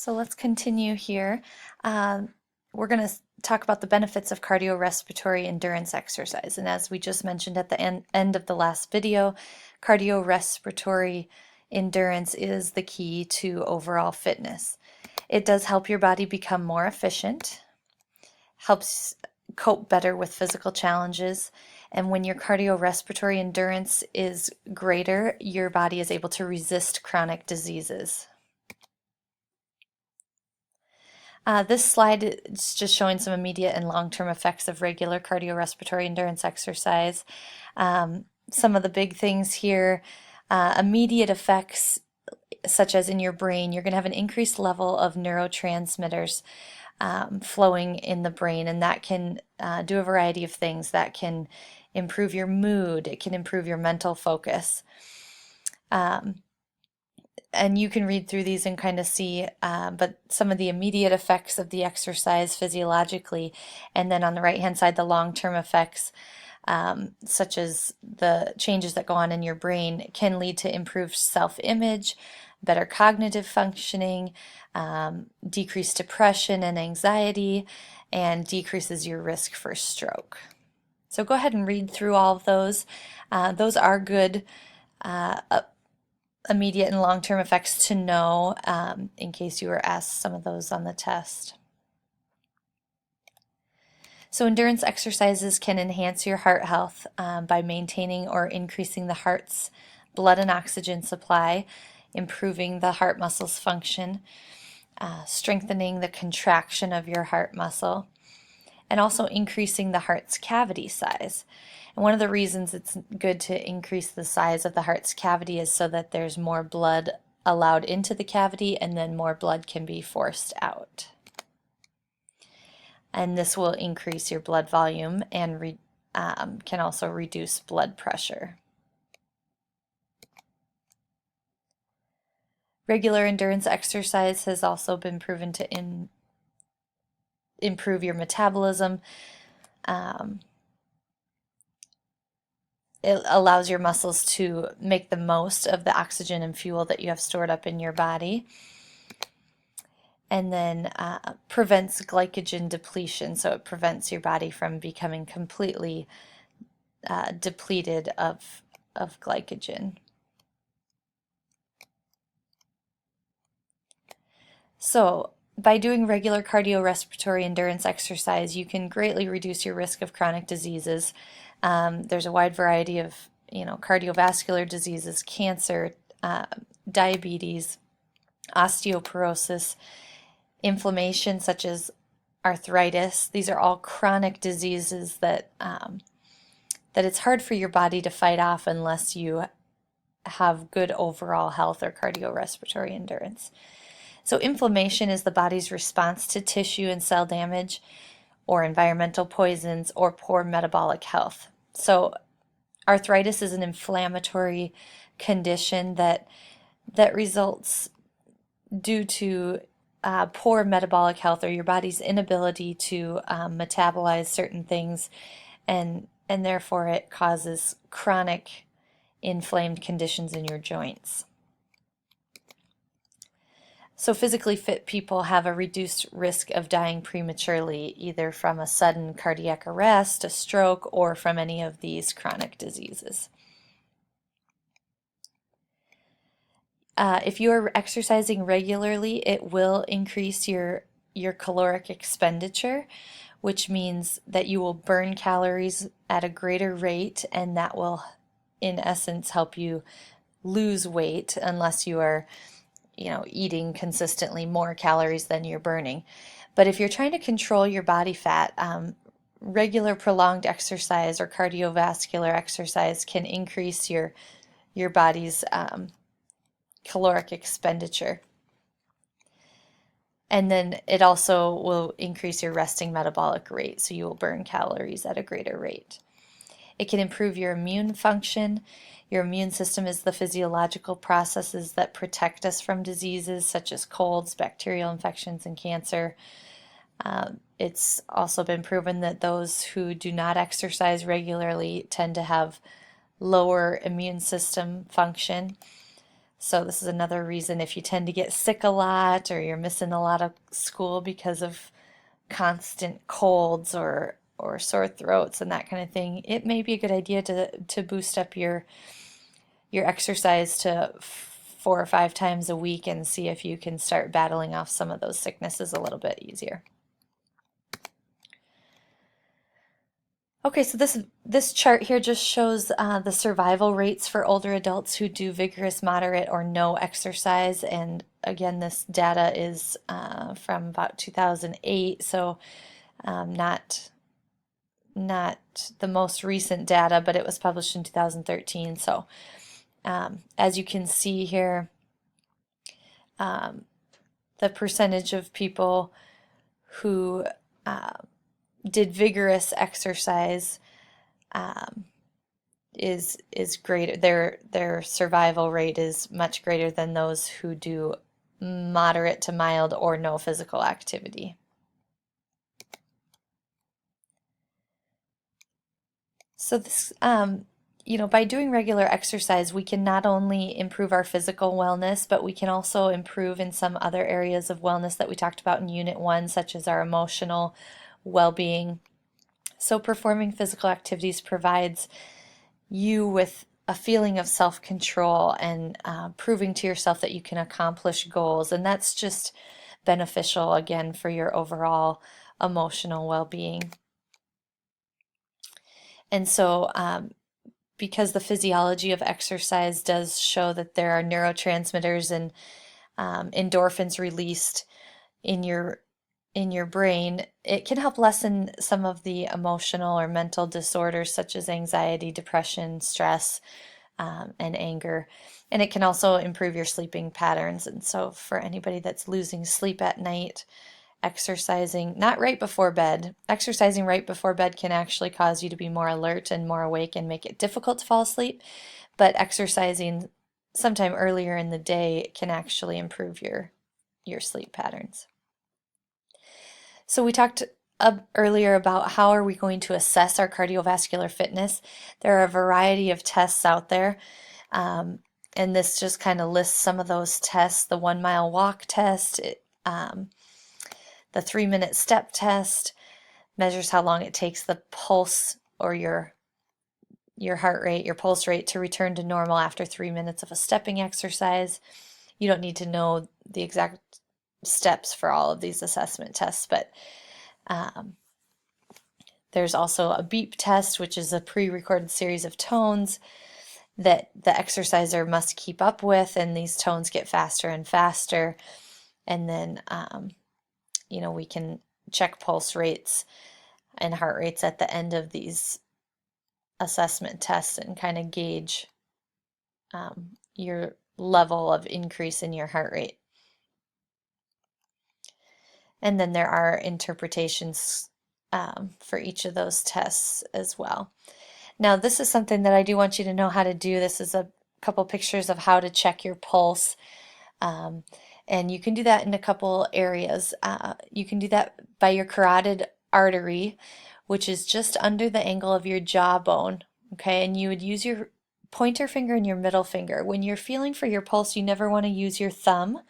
So let's continue here. We're going to talk about the benefits of cardiorespiratory endurance exercise. And as we just mentioned at the end of the last video, cardiorespiratory endurance is the key to overall fitness. It does help your body become more efficient, helps cope better with physical challenges, and when your cardiorespiratory endurance is greater, your body is able to resist chronic diseases. This slide is just showing some immediate and long-term effects of regular cardiorespiratory endurance exercise. Some of the big things here, immediate effects such as in your brain, you're going to have an increased level of neurotransmitters flowing in the brain, and that can do a variety of things. That can improve your mood, it can improve your mental focus. And you can read through these and kind of see, but some of the immediate effects of the exercise physiologically, and then on the right-hand side, the long-term effects, such as the changes that go on in your brain, can lead to improved self-image, better cognitive functioning, decreased depression and anxiety, and decreases your risk for stroke. So go ahead and read through all of those. Those are good immediate and long-term effects to know in case you were asked some of those on the test. So endurance exercises can enhance your heart health by maintaining or increasing the heart's blood and oxygen supply, improving the heart muscle's function, strengthening the contraction of your heart muscle, and also increasing the heart's cavity size. And one of the reasons it's good to increase the size of the heart's cavity is so that there's more blood allowed into the cavity and then more blood can be forced out. And this will increase your blood volume and can also reduce blood pressure. Regular endurance exercise has also been proven to improve your metabolism. It allows your muscles to make the most of the oxygen and fuel that you have stored up in your body. And then prevents glycogen depletion, so it prevents your body from becoming completely depleted of glycogen. So by doing regular cardiorespiratory endurance exercise, you can greatly reduce your risk of chronic diseases. There's a wide variety of, cardiovascular diseases, cancer, diabetes, osteoporosis, inflammation such as arthritis. These are all chronic diseases that it's hard for your body to fight off unless you have good overall health or cardiorespiratory endurance. So inflammation is the body's response to tissue and cell damage or environmental poisons or poor metabolic health. So arthritis is an inflammatory condition that results due to poor metabolic health or your body's inability to metabolize certain things, and therefore it causes chronic inflamed conditions in your joints. So physically fit people have a reduced risk of dying prematurely, either from a sudden cardiac arrest, a stroke, or from any of these chronic diseases. If you are exercising regularly, it will increase your caloric expenditure, which means that you will burn calories at a greater rate, and that will, in essence, help you lose weight unless you are eating consistently more calories than you're burning. But if you're trying to control your body fat, regular prolonged exercise or cardiovascular exercise can increase your body's caloric expenditure. And then it also will increase your resting metabolic rate, so you will burn calories at a greater rate. It can improve your immune function. Your immune system is the physiological processes that protect us from diseases such as colds, bacterial infections, and cancer. It's also been proven that those who do not exercise regularly tend to have lower immune system function. So this is another reason if you tend to get sick a lot or you're missing a lot of school because of constant colds or sore throats and that kind of thing, it may be a good idea to boost up your exercise to 4 or 5 times a week and see if you can start battling off some of those sicknesses a little bit easier. Okay, so this chart here just shows the survival rates for older adults who do vigorous, moderate, or no exercise. And again, this data is from about 2008, so not the most recent data, but it was published in 2013. So as you can see here, the percentage of people who did vigorous exercise is greater. Their survival rate is much greater than those who do moderate to mild or no physical activity. So this, by doing regular exercise, we can not only improve our physical wellness, but we can also improve in some other areas of wellness that we talked about in Unit 1, such as our emotional well-being. So performing physical activities provides you with a feeling of self-control and proving to yourself that you can accomplish goals. And that's just beneficial, again, for your overall emotional well-being. And so because the physiology of exercise does show that there are neurotransmitters and endorphins released in your brain, it can help lessen some of the emotional or mental disorders such as anxiety, depression, stress, and anger. And it can also improve your sleeping patterns. And so for anybody that's losing sleep at night, exercising, not right before bed, exercising right before bed can actually cause you to be more alert and more awake and make it difficult to fall asleep. But exercising sometime earlier in the day can actually improve your sleep patterns. So we talked earlier about how are we going to assess our cardiovascular fitness. There are a variety of tests out there, and this just kind of lists some of those tests. The 1-mile walk test, the 3-minute step test measures how long it takes the pulse or your heart rate, your pulse rate to return to normal after 3 minutes of a stepping exercise. You don't need to know the exact steps for all of these assessment tests, but there's also a beep test, which is a pre-recorded series of tones that the exerciser must keep up with, and these tones get faster and faster. And then we can check pulse rates and heart rates at the end of these assessment tests and kind of gauge your level of increase in your heart rate. And then there are interpretations for each of those tests as well. Now, this is something that I do want you to know how to do. This is a couple pictures of how to check your pulse. And you can do that in a couple areas. You can do that by your carotid artery, which is just under the angle of your jawbone. Okay, and you would use your pointer finger and your middle finger. When you're feeling for your pulse, you never want to use your thumb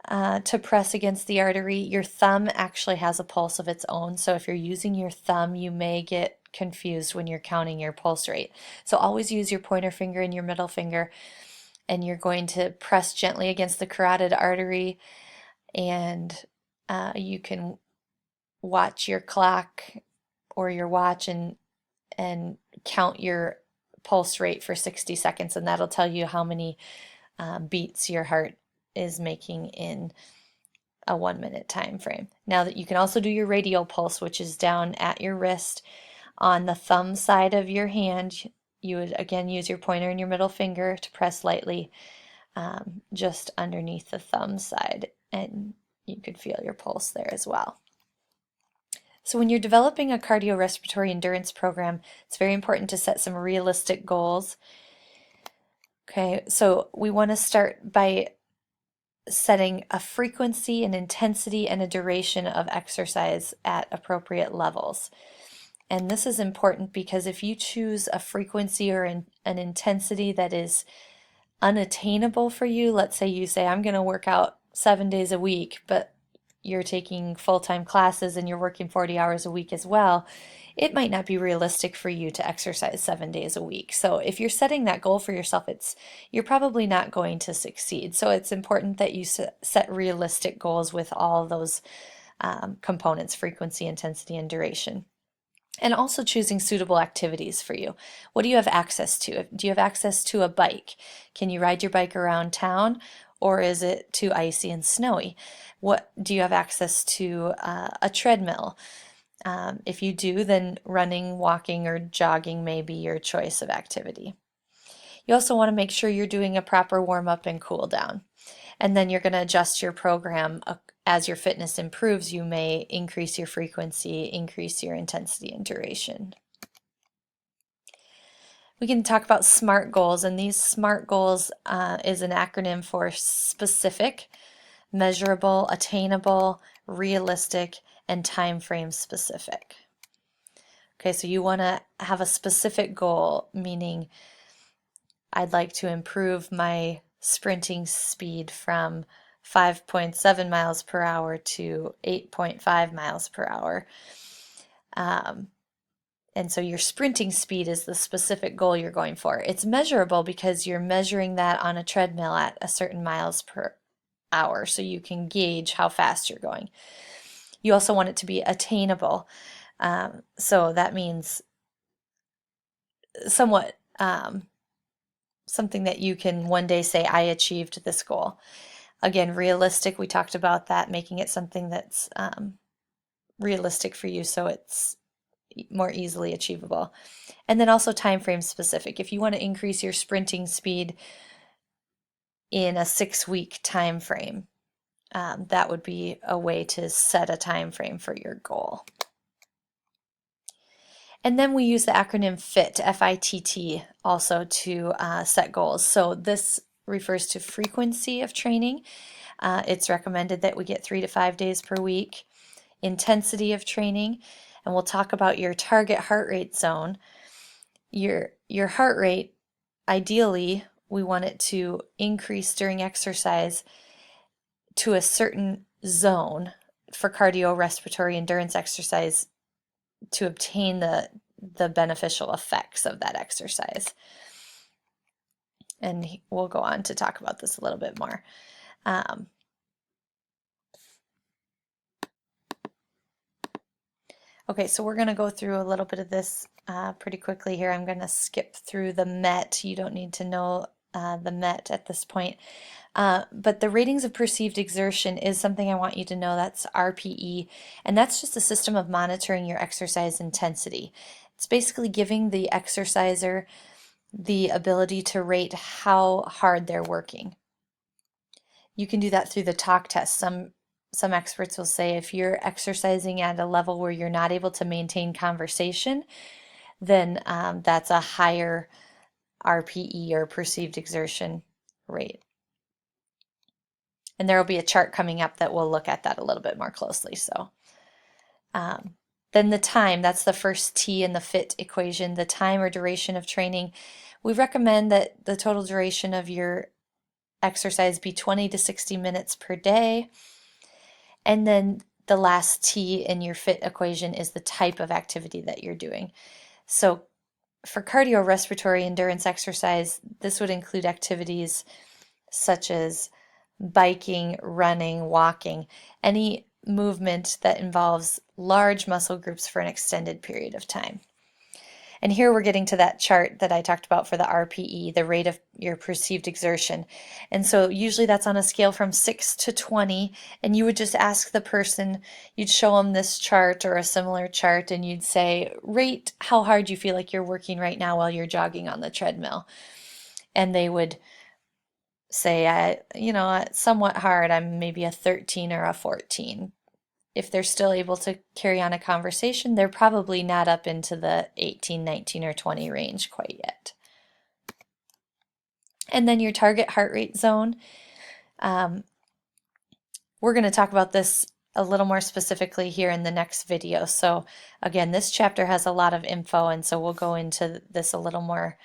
to press against the artery. Your thumb actually has a pulse of its own. So if you're using your thumb, you may get confused when you're counting your pulse rate. So always use your pointer finger and your middle finger, and you're going to press gently against the carotid artery, and you can watch your clock or your watch and count your pulse rate for 60 seconds, and that'll tell you how many beats your heart is making in a 1-minute time frame. Now that you can also do your radial pulse, which is down at your wrist on the thumb side of your hand. You would again use your pointer and your middle finger to press lightly just underneath the thumb side, and you could feel your pulse there as well. So when you're developing a cardiorespiratory endurance program, it's very important to set some realistic goals. Okay, so we want to start by setting a frequency, an intensity, and a duration of exercise at appropriate levels. And this is important because if you choose a frequency or an intensity that is unattainable for you, let's say you say, I'm going to work out 7 days a week, but you're taking full-time classes and you're working 40 hours a week as well, it might not be realistic for you to exercise 7 days a week. So if you're setting that goal for yourself, you're probably not going to succeed. So it's important that you set realistic goals with all those components: frequency, intensity, and duration. And also choosing suitable activities for you. What do you have access to? Do you have access to a bike? Can you ride your bike around town, or is it too icy and snowy? What do you have access to? A treadmill? If you do, then running, walking, or jogging may be your choice of activity. You also want to make sure you're doing a proper warm-up and cool down. And then you're going to adjust your program as your fitness improves. You may increase your frequency, increase your intensity and duration. We can talk about SMART goals, and these SMART goals is an acronym for specific, measurable, attainable, realistic, and time frame specific. Okay, so you want to have a specific goal, meaning I'd like to improve my sprinting speed from 5.7 miles per hour to 8.5 miles per hour. And so your sprinting speed is the specific goal you're going for. It's measurable because you're measuring that on a treadmill at a certain miles per hour, so you can gauge how fast you're going. You also want it to be attainable. So that means somewhat something that you can one day say, I achieved this goal. Again, realistic, we talked about that, making it something that's realistic for you so it's more easily achievable. And then also time frame specific. If you want to increase your sprinting speed in a 6-week time frame, that would be a way to set a time frame for your goal. And then we use the acronym FIT, F-I-T-T, also to set goals. So this refers to frequency of training. It's recommended that we get 3 to 5 days per week. Intensity of training, and we'll talk about your target heart rate zone. Your heart rate, ideally, we want it to increase during exercise to a certain zone for cardiorespiratory endurance exercise to obtain the beneficial effects of that exercise. And we'll go on to talk about this a little bit more. Okay, so we're going to go through a little bit of this pretty quickly here. I'm going to skip through the MET. You don't need to know the MET at this point. But the ratings of perceived exertion is something I want you to know. That's RPE, and that's just a system of monitoring your exercise intensity. It's basically giving the exerciser the ability to rate how hard they're working. You can do that through the talk test. Some experts will say if you're exercising at a level where you're not able to maintain conversation, then that's a higher RPE, or perceived exertion rate. And there will be a chart coming up that will look at that a little bit more closely. So then the time, that's the first T in the FIT equation, the time or duration of training. We recommend that the total duration of your exercise be 20 to 60 minutes per day. And then the last T in your FIT equation is the type of activity that you're doing. So for cardiorespiratory endurance exercise, this would include activities such as biking, running, walking, any movement that involves large muscle groups for an extended period of time. And here we're getting to that chart that I talked about for the RPE, the rate of your perceived exertion. And so usually that's on a scale from 6 to 20, and you would just ask the person, you'd show them this chart or a similar chart, and you'd say, rate how hard you feel like you're working right now while you're jogging on the treadmill. And they would say, somewhat hard, I'm maybe a 13 or a 14. If they're still able to carry on a conversation, they're probably not up into the 18, 19, or 20 range quite yet. And then your target heart rate zone. We're going to talk about this a little more specifically here in the next video. So again, this chapter has a lot of info, and so we'll go into this a little more